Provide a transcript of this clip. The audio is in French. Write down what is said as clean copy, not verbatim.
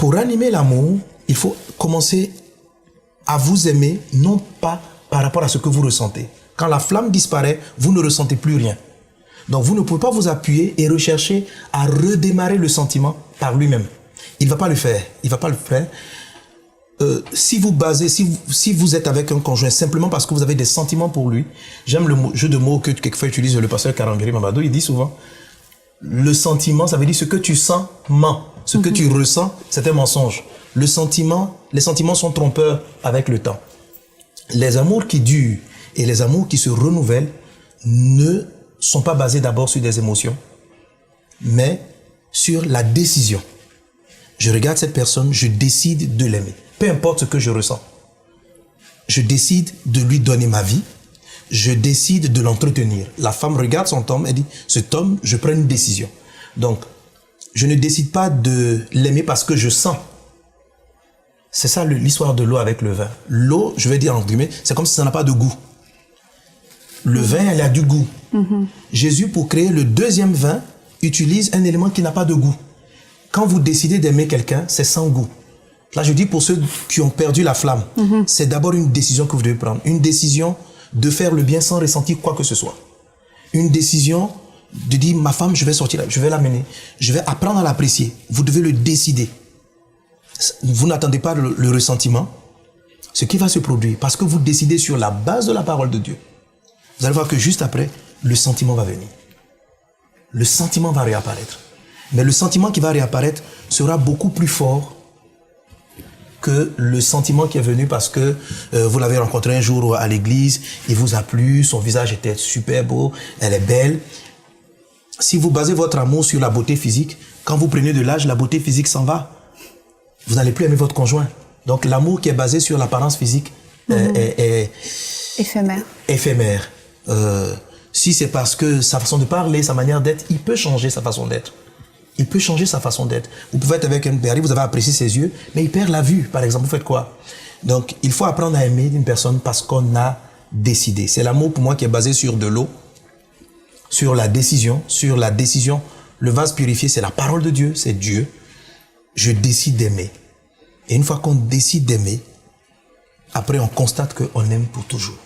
pour animer l'amour, il faut commencer à vous aimer, non pas par rapport à ce que vous ressentez. Quand la flamme disparaît, vous ne ressentez plus rien. Donc vous ne pouvez pas vous appuyer et rechercher à redémarrer le sentiment par lui-même. Il ne va pas le faire. Il ne va pas le faire. Si vous êtes avec un conjoint simplement parce que vous avez des sentiments pour lui, j'aime le jeu de mots que quelquefois utilise le pasteur Karangiri Mabado, il dit souvent, le sentiment, ça veut dire ce que tu sens ment. Ce que tu ressens, c'est un mensonge. Les sentiments sont trompeurs avec le temps. Les amours qui durent et les amours qui se renouvellent ne sont pas basés d'abord sur des émotions, mais sur la décision. Je regarde cette personne, je décide de l'aimer. Peu importe ce que je ressens. Je décide de lui donner ma vie. Je décide de l'entretenir. La femme regarde son homme et dit, cet homme, je prends une décision. Donc, je ne décide pas de l'aimer parce que je sens. C'est ça l'histoire de l'eau avec le vin. L'eau, je vais dire entre guillemets, c'est comme si ça n'a pas de goût. Le vin, elle a du goût. Jésus, pour créer le deuxième vin, utilise un élément qui n'a pas de goût. Quand vous décidez d'aimer quelqu'un, c'est sans goût. Là, je dis pour ceux qui ont perdu la flamme, c'est d'abord une décision que vous devez prendre. Une décision de faire le bien sans ressentir quoi que ce soit. Une décision de dire, ma femme, je vais sortir, je vais l'amener. Je vais apprendre à l'apprécier. Vous devez le décider. Vous n'attendez pas le ressentiment. Ce qui va se produire, parce que vous décidez sur la base de la parole de Dieu. Vous allez voir que juste après, le sentiment va venir. Le sentiment va réapparaître. Mais le sentiment qui va réapparaître sera beaucoup plus fort que le sentiment qui est venu parce que vous l'avez rencontré un jour à l'église, il vous a plu, son visage était super beau, elle est belle. Si vous basez votre amour sur la beauté physique, quand vous prenez de l'âge, la beauté physique s'en va. Vous n'allez plus aimer votre conjoint. Donc l'amour qui est basé sur l'apparence physique est éphémère. Si c'est parce que sa façon de parler, sa manière d'être, il peut changer sa façon d'être. Il peut changer sa façon d'être. Vous pouvez être avec un père, vous avez apprécié ses yeux, mais il perd la vue, par exemple. Vous faites quoi? Donc, il faut apprendre à aimer une personne parce qu'on a décidé. C'est l'amour pour moi qui est basé sur de l'eau, sur la décision. Le vase purifié, c'est la parole de Dieu, c'est Dieu. Je décide d'aimer. Et une fois qu'on décide d'aimer, après on constate qu'on aime pour toujours.